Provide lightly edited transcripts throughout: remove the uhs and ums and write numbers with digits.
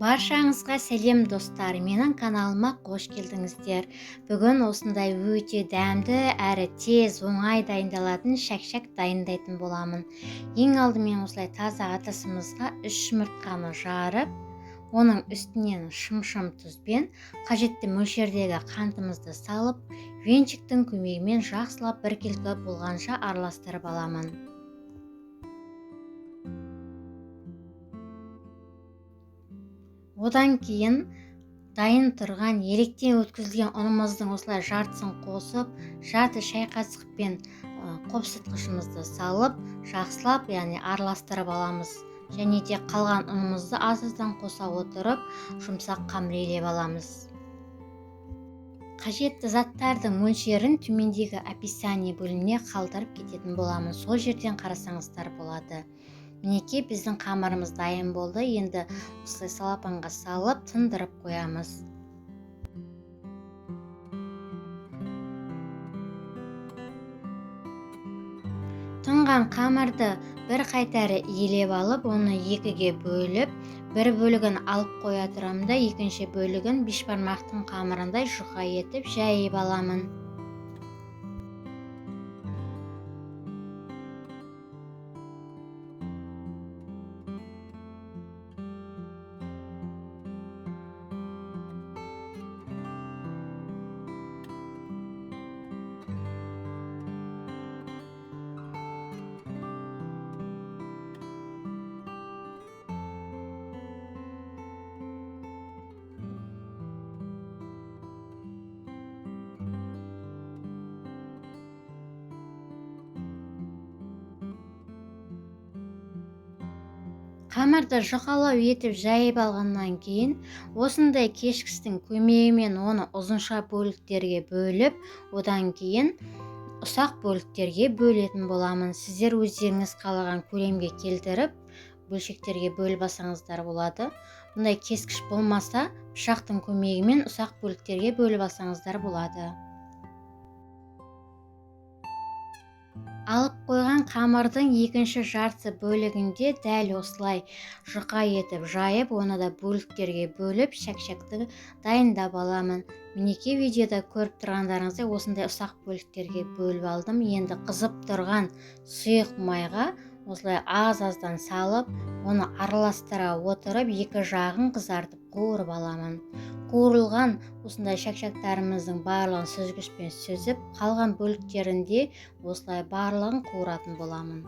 Баршаңызға сәлем достар, менің каналыма қош келдіңіздер. Бүгін осындай өте дәмді әрі тез оңай дайындалатын шәк-шәк дайындайтын боламын. Ең алдымен осылай таза ыдысымызға 3 жұмыртқаны жарып, оның үстінен шым-шым тұзбен қажетті мөлшердегі қантымызды салып, венчиктің көмегімен жақсылап біркелкі болғанша араластырып аламын. Одан кейін дайын тұрған електен өткізілген ұнымыздың осылай жартысын қосып, жарты шай қасықпен қопсытқышымызды салып, жақсылап, яғни араластырып аламыз. Және де қалған ұнымызды аз-аздан қоса отырып, жұмсақ қамырлеп аламыз. Қажетті заттардың мөлшерін төмендегі описание бөліміне қалдырып кететін боламын. Сол жерден қарасаңыздар болады. Мінекей біздің қамырымыз дайын болды. Енді осылай салапанға салып тындырып қоямыз. Тұнған қамырды бір қайтары иелеп алып, оны екіге бөліп, бір бөлігін алып қоя тұрамда, екінші бөлігін бешбармақтың қамырындай жұқа етіп жайып аламын. Қамырды жұқалау етіп жайып алғаннан кейін, осындай кешкістің көмегімен оны ұзынша бөліктерге бөліп, одан кейін ұсақ бөліктерге бөлетін боламын. Сіздер өздеріңіз қалаған көлемге келтіріп, бөлшектерге бөліп алсаңыздар болады. Бұндай кескіш болмаса, пышақтың көмегімен ұсақ бөліктерге бөліп алсаңыздар болады. Алып қойған қамырдың екінші жарты бөлігінде дәл осылай жұқа етіп жайып, оны да бөліктерге бөліп, шәк-шәкті дайындап аламын. Мінекей видеода көріп тұрғандарыңыздай осындай ұсақ бөліктерге бөліп алдым. Енді қызып тұрған сұйық майға осылай аз-аздан салып, оны араластыра отырып, екі жағын қызартып қуырып аламын. Қуырылған осындай шәк-шәктарымыздың барлығын сүзгішпен сүзіп, қалған бөліктерінде осылай барлығын қуыратын боламын.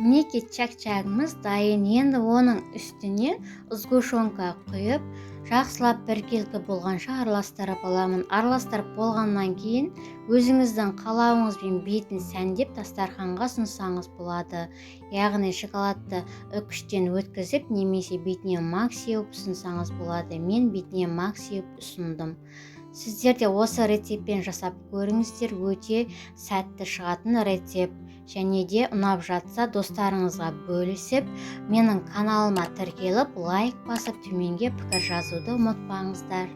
Мінекей шәк-шәгіміз дайын. Енді оның үстіне сгущенка құйып, жақсылап біркелкі болғанша араластырып аламын. Араластырып болғаннан кейін өзіңіздің қалауыңызбен бетін сәндеп дастарханға ұсынсаңыз болады. Яғни шоколадты үкіштен өткізіп, немесе бетіне мак сеуіп ұсынсаңыз болады. Мен бетіне мак сеуіп ұсындым. Сіздер де осы рецептпен жасап көріңіздер, өте сәтті шығатын рецепт. Және де ұнап жатса достарыңызға бөлісіп, менің каналыма тіркеліп, лайк басып, төменге пікір жазуды ұмытпаңыздар.